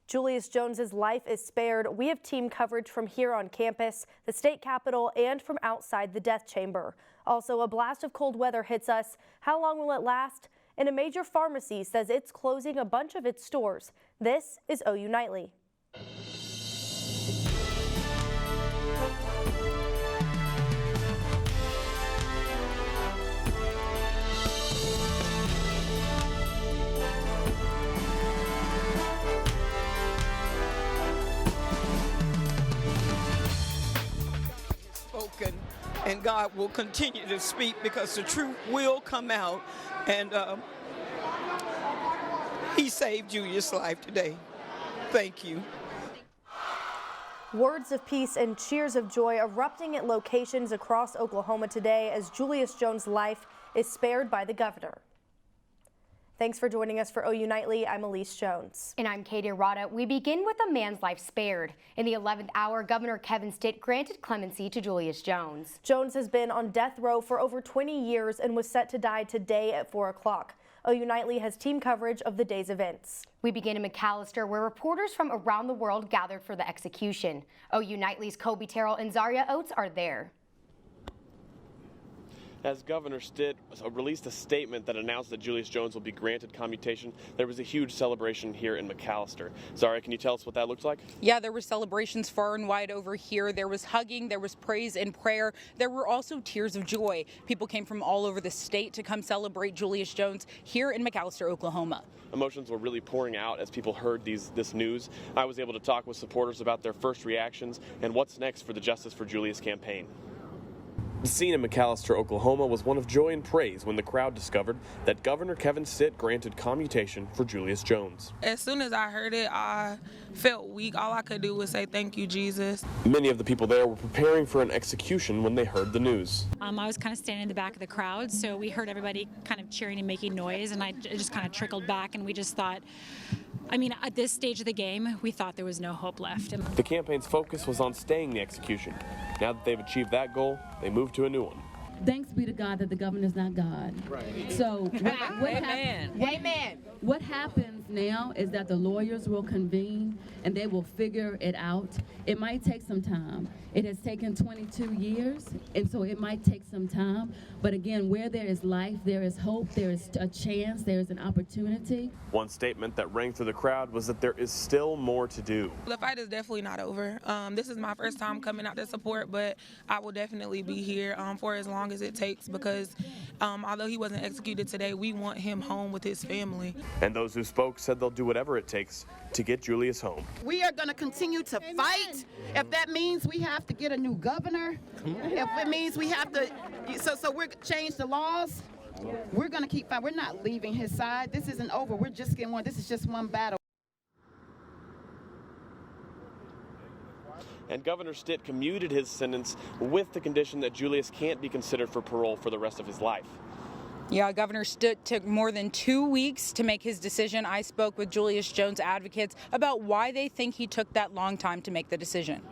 Julius Jones's life is spared. We have team coverage from here on campus, the state capitol, and from outside the death chamber. Also, a blast of cold weather hits us. How long will it last? And a major pharmacy says it's closing a bunch of its stores. This is OU Nightly. And God will continue to speak because the truth will come out. And he saved Julius' life today. Thank you. Words of peace and cheers of joy erupting at locations across Oklahoma today as Julius Jones' life is spared by the governor. Thanks for joining us for OU Nightly. I'm Alyse Jones. And I'm Katie Arata. We begin with a man's life spared. In the 11th hour, Governor Kevin Stitt granted clemency to Julius Jones. Jones has been on death row for over 20 years and was set to die today at 4 o'clock. OU Nightly has team coverage of the day's events. We begin in McAllister, where reporters from around the world gathered for the execution. OU Nightly's Kolby, Terrell, and Zaria Oates are there. As Governor Stitt released a statement that announced that Julius Jones will be granted commutation, there was a huge celebration here in McAllister. Zaria, can you tell us what that looked like? Yeah, there were celebrations far and wide over here. There was hugging, there was praise and prayer. There were also tears of joy. People came from all over the state to come celebrate Julius Jones here in McAllister, Oklahoma. Emotions were really pouring out as people heard this news. I was able to talk with supporters about their first reactions and what's next for the Justice for Julius campaign. The scene in McAllister, Oklahoma was one of joy and praise when the crowd discovered that Governor Kevin Stitt granted commutation for Julius Jones. As soon as I heard it, I felt weak. All I could do was say, "Thank you, Jesus." Many of the people there were preparing for an execution when they heard the news. I was kind of standing in the back of the crowd, so we heard everybody kind of cheering and making noise, and it just kind of trickled back, and we just thought, at this stage of the game, we thought there was no hope left. The campaign's focus was on staying the execution. Now that they've achieved that goal, they move to a new one. Thanks be to God that the governor's not God. Right. So what happens now is that the lawyers will convene and they will figure it out. It might take some time. It has taken 22 years, and so it might take some time. But again, where there is life, there is hope, there is a chance, there is an opportunity. One statement that rang through the crowd was that there is still more to do. The fight is definitely not over. This is my first time coming out to support, but I will definitely be here for as long as it takes because although he wasn't executed today, we want him home with his family. And those who spoke said they'll do whatever it takes to get Julius home. We are going to continue to fight. If that means we have to get a new governor, if it means we have to, so we're change the laws, we're going to keep fighting. We're not leaving his side. This isn't over. We're just getting one. This is just one battle. And Governor Stitt commuted his sentence with the condition that Julius can't be considered for parole for the rest of his life. Yeah, Governor Stitt took more than 2 weeks to make his decision. I spoke with Julius Jones advocates about why they think he took that long time to make the decision.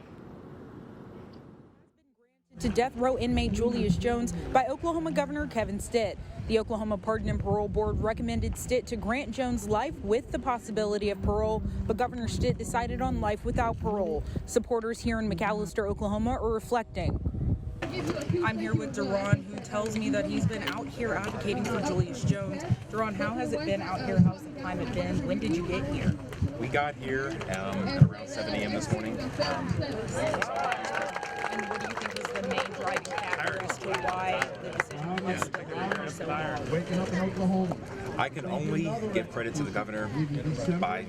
To death row inmate Julius Jones by Oklahoma Governor Kevin Stitt. The Oklahoma Pardon and Parole Board recommended Stitt to grant Jones life with the possibility of parole, but Governor Stitt decided on life without parole. Supporters here in McAllister, Oklahoma are reflecting. I'm here with Duran, who tells me that he's been out here advocating for Julius Jones. Duran, how has it been out here? How's the climate been? When did you get here? We got here around 7 a.m. this morning. And what do you think is the main driving factor as to why the decision was to wait so long? Waking up in Oklahoma. I can only give credit to the governor by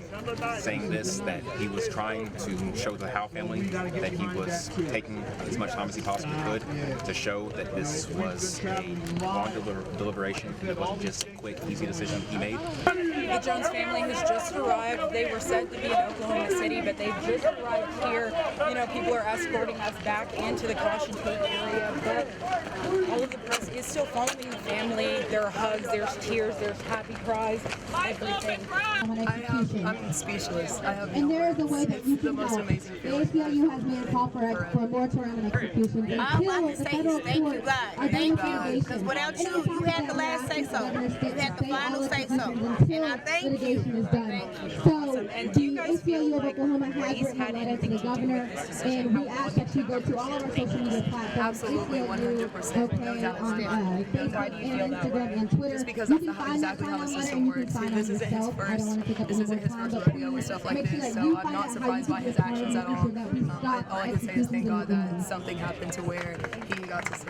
saying this, that he was trying to show the Howe family that he was taking as much time as he possibly could to show that this was a long deliberation. It wasn't just a quick, easy decision he made. The Jones family has just arrived. They were said to be in Oklahoma City, but they've just arrived here. People are escorting us back into the Caution Tape area, but all of the press is still following the family. There are hugs, there's tears, there's happy cries, everything. I'm speechless. And there is a way that you can help. The ACLU has made a call for a moratorium on execution. All I can say is thank you, God. Thank you. Because without you, you had the last say so. You had the final say so. And I thank you. So And do you guys feel like Oklahoma has written a letter to the governor, and we ask that you go to all of our social media platforms. Absolutely, 100%. No doubt. On Facebook and Instagram and Twitter. Just because that's exactly how the system works. This isn't his first rodeo with stuff like this, so I'm not surprised by his actions at all. All I can say is thank God that something happened to where he got to see.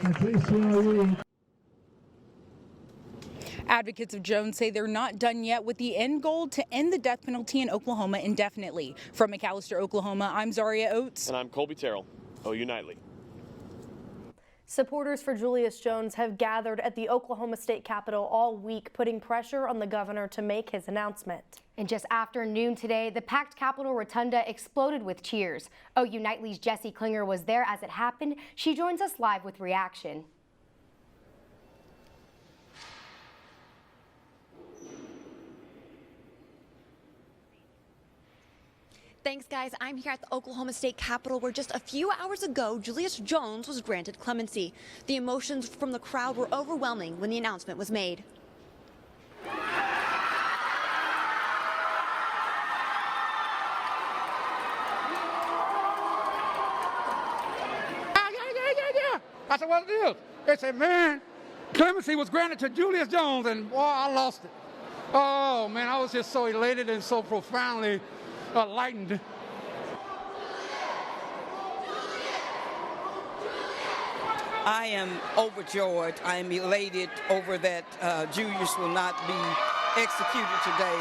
Advocates of Jones say they're not done yet with the end goal to end the death penalty in Oklahoma indefinitely. From McAlester, Oklahoma, I'm Zaria Oates. And I'm Kolby Terrell, OU Nightly. Supporters for Julius Jones have gathered at the Oklahoma State Capitol all week, putting pressure on the governor to make his announcement. And just after noon today, the packed Capitol Rotunda exploded with cheers. OU Nightly's Jessie Klinger was there as it happened. She joins us live with reaction. Thanks, guys. I'm here at the Oklahoma State Capitol where just a few hours ago, Julius Jones was granted clemency. The emotions from the crowd were overwhelming when the announcement was made. Yeah. I said, what it is? They said, man, clemency was granted to Julius Jones, and boy, I lost it. Oh, man, I was just so elated and so profoundly enlightened. I am overjoyed. I am elated over that Julius will not be executed today.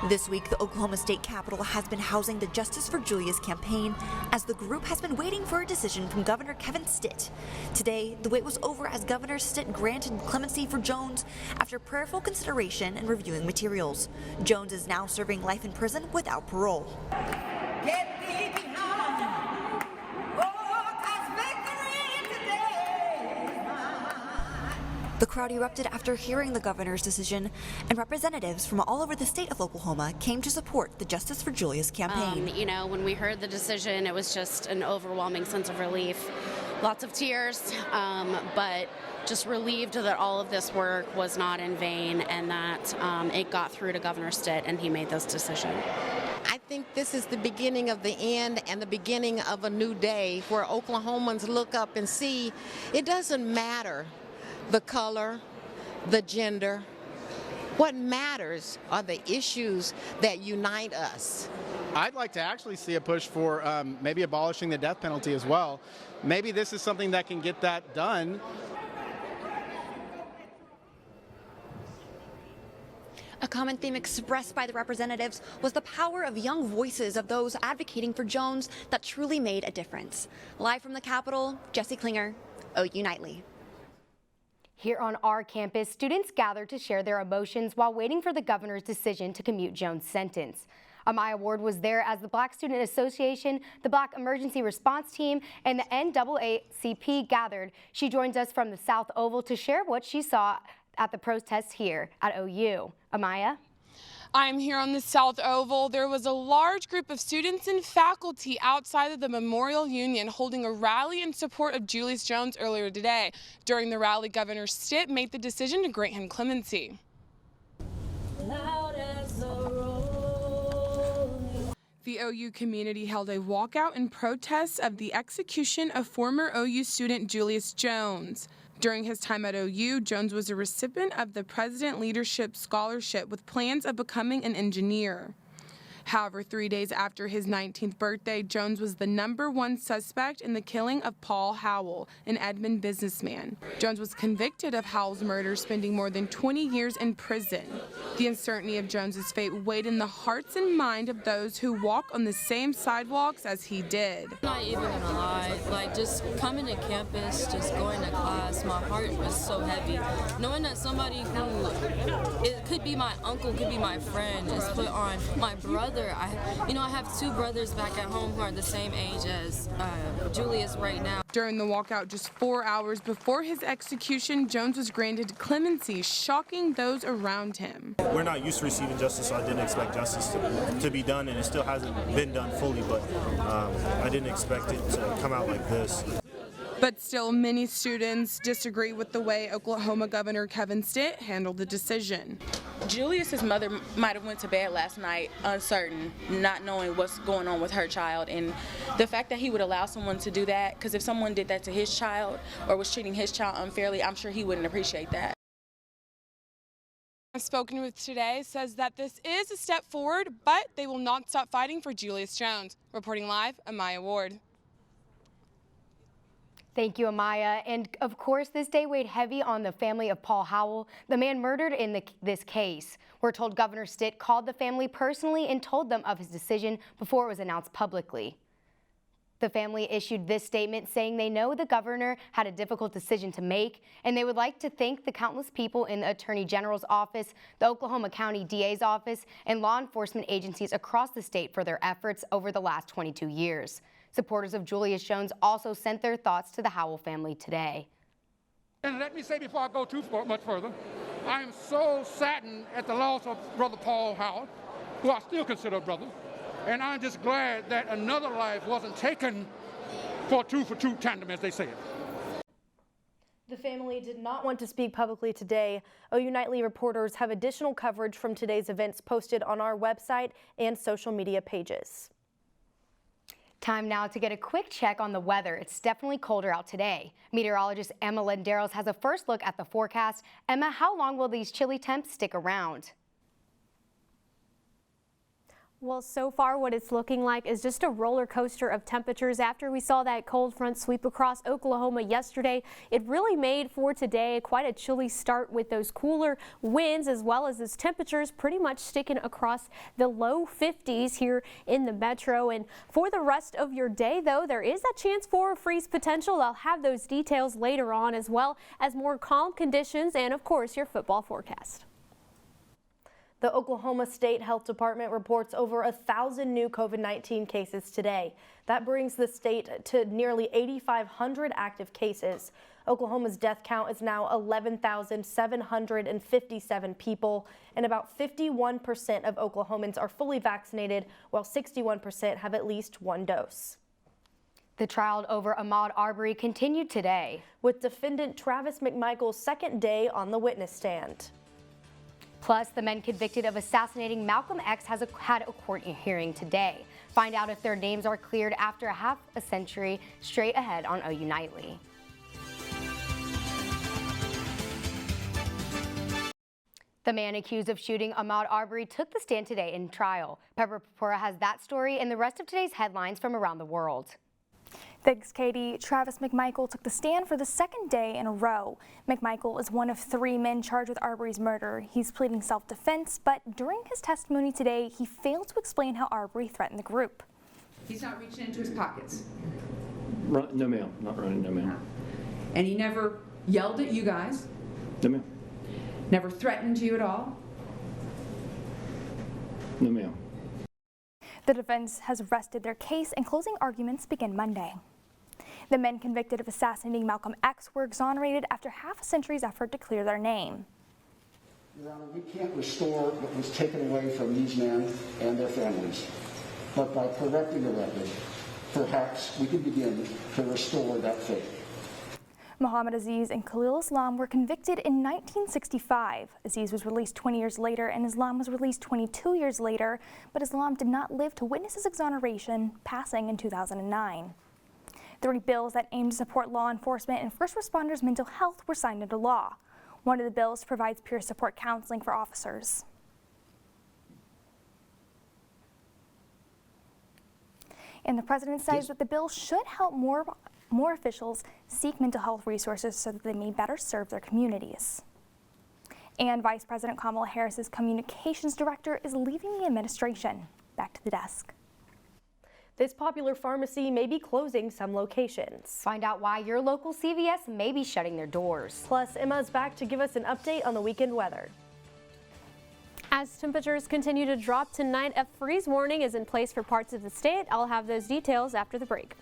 This week, the Oklahoma State Capitol has been housing the Justice for Julius campaign as the group has been waiting for a decision from Governor Kevin Stitt. Today, the wait was over as Governor Stitt granted clemency for Jones after prayerful consideration and reviewing materials. Jones is now serving life in prison without parole. Get thee behind. Oh, 'cause victory today is mine. The crowd erupted after hearing the governor's decision, and representatives from all over the state of Oklahoma came to support the Justice for Julius campaign. You know, when we heard the decision, it was just an overwhelming sense of relief. Lots of tears, but just relieved that all of this work was not in vain and that it got through to Governor Stitt and he made this decision. I think this is the beginning of the end and the beginning of a new day where Oklahomans look up and see it doesn't matter the color, the gender. What matters are the issues that unite us. I'd like to actually see a push for maybe abolishing the death penalty as well. Maybe this is something that can get that done. A common theme expressed by the representatives was the power of young voices of those advocating for Jones that truly made a difference. Live from the Capitol, Jessie Klinger, OU Nightly. Here on our campus, students gathered to share their emotions while waiting for the governor's decision to commute Jones' sentence. Amaya Ward was there as the Black Student Association, the Black Emergency Response Team, and the NAACP gathered. She joins us from the South Oval to share what she saw at the protests here at OU. Amaya? I'm here on the South Oval. There was a large group of students and faculty outside of the Memorial Union holding a rally in support of Julius Jones earlier today. During the rally, Governor Stitt made the decision to grant him clemency. The OU community held a walkout in protest of the execution of former OU student Julius Jones. During his time at OU, Jones was a recipient of the President Leadership Scholarship with plans of becoming an engineer. However, 3 days after his 19th birthday, Jones was the #1 suspect in the killing of Paul Howell, an Edmond businessman. Jones was convicted of Howell's murder, spending more than 20 years in prison. The uncertainty of Jones's fate weighed in the hearts and mind of those who walk on the same sidewalks as he did. I'm not even gonna lie, just coming to campus, just going to class, my heart was so heavy. Knowing that somebody who, it could be my uncle, could be my friend, is put on my brother. I have 2 brothers back at home who are the same age as Julius right now. During the walkout just 4 hours before his execution, Jones was granted clemency, shocking those around him. We're not used to receiving justice, so I didn't expect justice to be done, and it still hasn't been done fully, but I didn't expect it to come out like this. But still, many students disagree with the way Oklahoma Governor Kevin Stitt handled the decision. Julius's mother might have went to bed last night uncertain, not knowing what's going on with her child, and the fact that he would allow someone to do that, because if someone did that to his child or was treating his child unfairly, I'm sure he wouldn't appreciate that. I've spoken with today says that this is a step forward, but they will not stop fighting for Julius Jones. Reporting live, Amaya Ward. Thank you, Amaya. And of course, this day weighed heavy on the family of Paul Howell, the man murdered in this case. We're told Governor Stitt called the family personally and told them of his decision before it was announced publicly. The family issued this statement saying they know the governor had a difficult decision to make, and they would like to thank the countless people in the Attorney General's office, the Oklahoma County DA's office, and law enforcement agencies across the state for their efforts over the last 22 years. Supporters of Julius Jones also sent their thoughts to the Howell family today. And let me say before I go too much further, I am so saddened at the loss of Brother Paul Howell, who I still consider a brother. And I'm just glad that another life wasn't taken for two tandem, as they say it. The family did not want to speak publicly today. OU Nightly reporters have additional coverage from today's events posted on our website and social media pages. Time now to get a quick check on the weather. It's definitely colder out today. Meteorologist Emma Landeros has a first look at the forecast. Emma, how long will these chilly temps stick around? Well, so far what it's looking like is just a roller coaster of temperatures. After we saw that cold front sweep across Oklahoma yesterday, it really made for today quite a chilly start with those cooler winds as well as those temperatures pretty much sticking across the low 50s here in the metro. And for the rest of your day, though, there is a chance for freeze potential. I'll have those details later on, as well as more calm conditions and, of course, your football forecast. The Oklahoma State Health Department reports over 1,000 new COVID-19 cases today. That brings the state to nearly 8,500 active cases. Oklahoma's death count is now 11,757 people, and about 51% of Oklahomans are fully vaccinated, while 61% have at least one dose. The trial over Ahmaud Arbery continued today, with defendant Travis McMichael's second day on the witness stand. Plus, the men convicted of assassinating Malcolm X had a court hearing today. Find out if their names are cleared after half a century. Straight ahead on OU Nightly. The man accused of shooting Ahmaud Arbery took the stand today in trial. Purpura has that story and the rest of today's headlines from around the world. Thanks, Katie. Travis McMichael took the stand for the second day in a row. McMichael is one of 3 men charged with Arbery's murder. He's pleading self-defense, but during his testimony today, he failed to explain how Arbery threatened the group. He's not reaching into his pockets. No, ma'am. Not running, no, ma'am. And he never yelled at you guys? No, ma'am. Never threatened you at all? No, ma'am. The defense has rested their case and closing arguments begin Monday. The men convicted of assassinating Malcolm X were exonerated after half a century's effort to clear their name. Your Honor, we can't restore what was taken away from these men and their families, but by correcting the record, perhaps we can begin to restore that faith. Muhammad Aziz and Khalil Islam were convicted in 1965. Aziz was released 20 years later and Islam was released 22 years later, but Islam did not live to witness his exoneration, passing in 2009. 3 bills that aim to support law enforcement and first responders' mental health were signed into law. One of the bills provides peer support counseling for officers. And the president says that the bill should help more officials seek mental health resources so that they may better serve their communities. And Vice President Kamala Harris's communications director is leaving the administration. Back to the desk. This popular pharmacy may be closing some locations. Find out why your local CVS may be shutting their doors. Plus, Emma's back to give us an update on the weekend weather. As temperatures continue to drop tonight, a freeze warning is in place for parts of the state. I'll have those details after the break.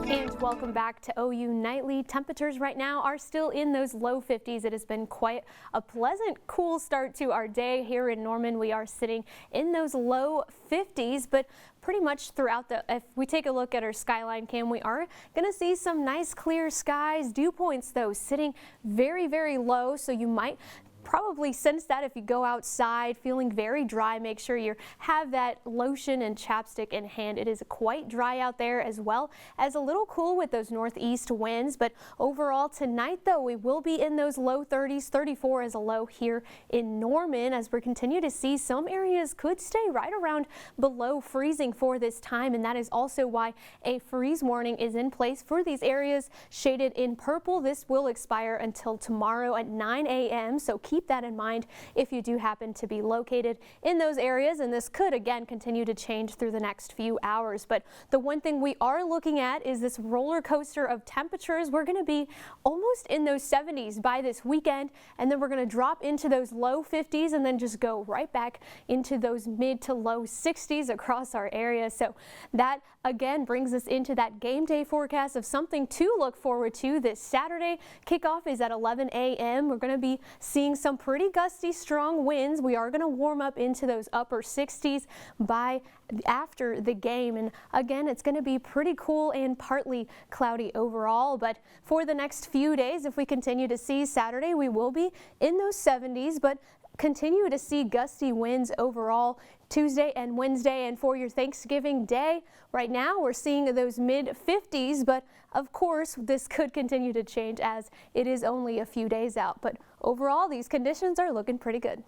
And Welcome back to OU Nightly. Temperatures right now are still in those low 50s. It has been quite a pleasant, cool start to our day here in Norman. We are sitting in those low 50s, but pretty much throughout if we take a look at our skyline cam, we are going to see some nice clear skies. Dew points, though, sitting very, very low, so you might probably sense that if you go outside feeling very dry. Make sure you have that lotion and chapstick in hand. It is quite dry out there, as well as a little cool with those northeast winds. But overall tonight, though, we will be in those low 30s. 34 is a low here in Norman, as we continue to see some areas could stay right around below freezing for this time, and that is also why a freeze warning is in place for these areas shaded in purple. This will expire until tomorrow at 9 a.m. so keep that in mind if you do happen to be located in those areas, and this could again continue to change through the next few hours. But the one thing we are looking at is this roller coaster of temperatures. We're going to be almost in those 70s by this weekend, and then we're going to drop into those low 50s and then just go right back into those mid to low 60s across our area. So that again brings us into that game day forecast of something to look forward to this Saturday. Kickoff is at 11 a.m. We're going to be seeing some pretty gusty, strong winds. We are going to warm up into those upper 60s by after the game, and again it's going to be pretty cool and partly cloudy overall. But for the next few days, if we continue to see Saturday, we will be in those 70s, but continue to see gusty winds overall Tuesday and Wednesday. And for your Thanksgiving Day, right now we're seeing those mid 50s, but of course this could continue to change as it is only a few days out. But overall, these conditions are looking pretty good.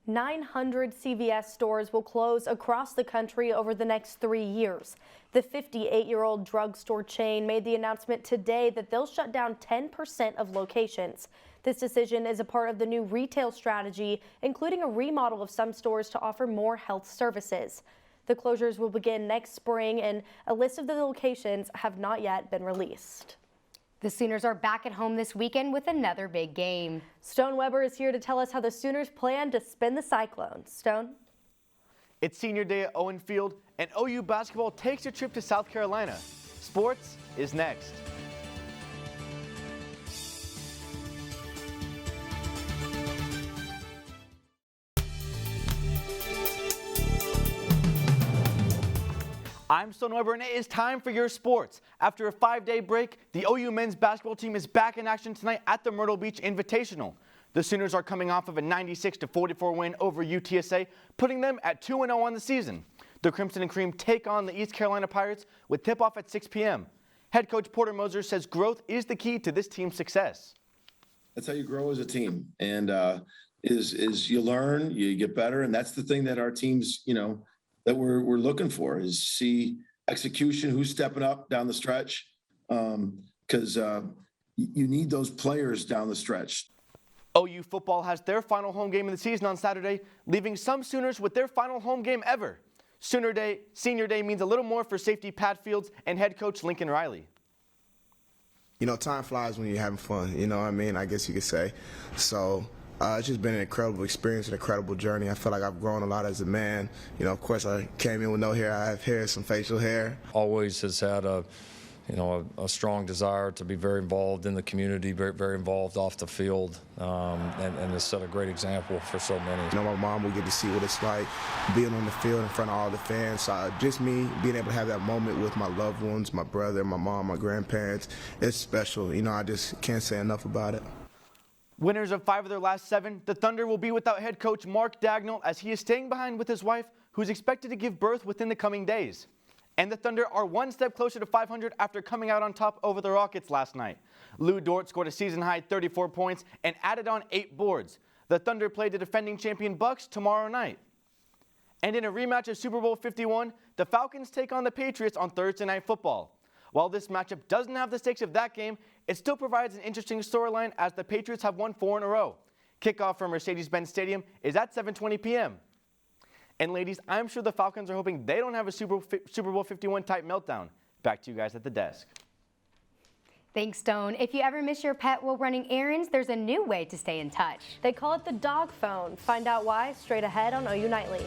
900 CVS stores will close across the country over the next 3 years. The 58-year-old drugstore chain made the announcement today that they'll shut down 10% of locations. This decision is a part of the new retail strategy, including a remodel of some stores to offer more health services. The closures will begin next spring, and a list of the locations have not yet been released. The Sooners are back at home this weekend with another big game. Stone Weber is here to tell us how the Sooners plan to spin the Cyclones. Stone? It's senior day at Owen Field, and OU basketball takes a trip to South Carolina. Sports is next. I'm Stone Weber, and it is time for your sports. After a 5-day break, the OU men's basketball team is back in action tonight at the Myrtle Beach Invitational. The Sooners are coming off of a 96-44 win over UTSA, putting them at 2-0 on the season. The Crimson and Cream take on the East Carolina Pirates with tip-off at 6 p.m. Head coach Porter Moser says growth is the key to this team's success. That's how you grow as a team, and is you learn, you get better, and that's the thing that our teams, that we're looking for, is see execution, who's stepping up down the stretch, because you need those players down the stretch. OU football has their final home game of the season on Saturday, leaving some Sooners with their final home game ever. Senior Day means a little more for safety Pat Fields and head coach Lincoln Riley. Time flies when you're having fun, I guess you could say. So it's just been an incredible experience, an incredible journey. I feel like I've grown a lot as a man. Of course, I came in with no hair. I have hair, some facial hair. Always has had a strong desire to be very involved in the community, very, very involved off the field, and has set a great example for so many. My mom will get to see what it's like being on the field in front of all the fans. So just me being able to have that moment with my loved ones, my brother, my mom, my grandparents, it's special. I just can't say enough about it. Winners of 5 of their last 7, the Thunder will be without head coach Mark Dagnall as he is staying behind with his wife, who's expected to give birth within the coming days. And the Thunder are one step closer to 500 after coming out on top over the Rockets last night. Lou Dort scored a season-high 34 points and added on 8 boards. The Thunder play the defending champion Bucks tomorrow night. And in a rematch of Super Bowl 51, the Falcons take on the Patriots on Thursday Night Football. While this matchup doesn't have the stakes of that game, it still provides an interesting storyline as the Patriots have won 4 in a row. Kickoff from Mercedes-Benz Stadium is at 7:20 p.m. And ladies, I'm sure the Falcons are hoping they don't have a Super Bowl 51 type meltdown. Back to you guys at the desk. Thanks, Stone. If you ever miss your pet while running errands, there's a new way to stay in touch. They call it the dog phone. Find out why straight ahead on OU Nightly.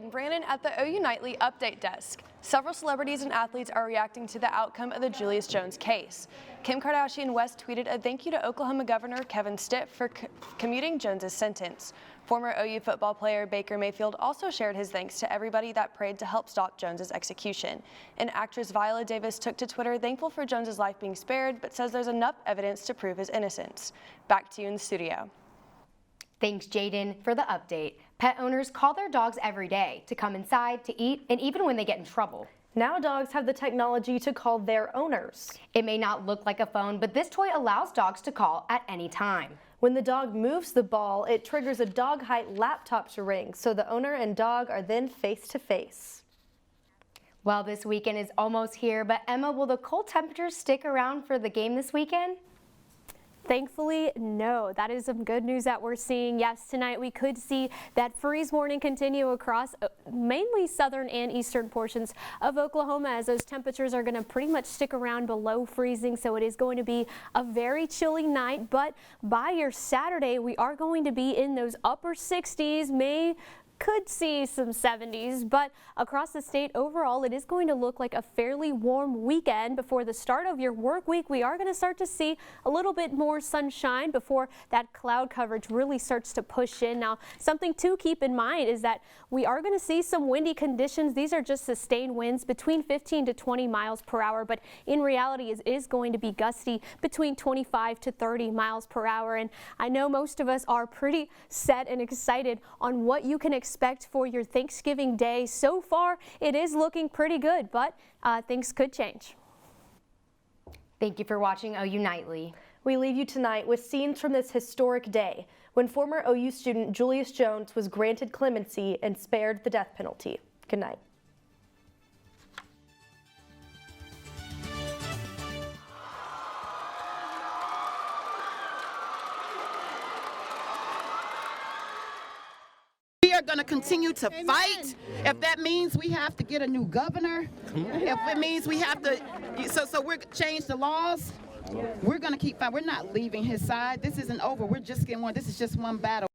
Jayden Brannon at the OU Nightly Update Desk. Several celebrities and athletes are reacting to the outcome of the Julius Jones case. Kim Kardashian West tweeted a thank you to Oklahoma Governor Kevin Stitt for commuting Jones's sentence. Former OU football player Baker Mayfield also shared his thanks to everybody that prayed to help stop Jones's execution. And actress Viola Davis took to Twitter thankful for Jones's life being spared, but says there's enough evidence to prove his innocence. Back to you in the studio. Thanks, Jayden, for the update. Pet owners call their dogs every day to come inside, to eat, and even when they get in trouble. Now dogs have the technology to call their owners. It may not look like a phone, but this toy allows dogs to call at any time. When the dog moves the ball, it triggers a dog height laptop to ring, so the owner and dog are then face to face. Well, this weekend is almost here, but Emma, will the cold temperatures stick around for the game this weekend? Thankfully, no. That is some good news that we're seeing. Yes, tonight we could see that freeze warning continue across mainly southern and eastern portions of Oklahoma, as those temperatures are going to pretty much stick around below freezing. So it is going to be a very chilly night. But by your Saturday, we are going to be in those upper 60s, could see some 70s, but across the state overall, it is going to look like a fairly warm weekend. Before the start of your work week, we are going to start to see a little bit more sunshine before that cloud coverage really starts to push in. Now, something to keep in mind is that we are going to see some windy conditions. These are just sustained winds between 15 to 20 miles per hour, but in reality, it is going to be gusty between 25 to 30 miles per hour. And I know most of us are pretty set and excited on what you can expect for your Thanksgiving Day. So far, it is looking pretty good, but things could change. Thank you for watching OU Nightly. We leave you tonight with scenes from this historic day when former OU student Julius Jones was granted clemency and spared the death penalty. Good night. We are going to continue to fight. If that means we have to get a new governor, if it means we have to, so we're change the laws, we're going to keep fighting. We're not leaving his side. This isn't over. We're just getting one. This is just one battle.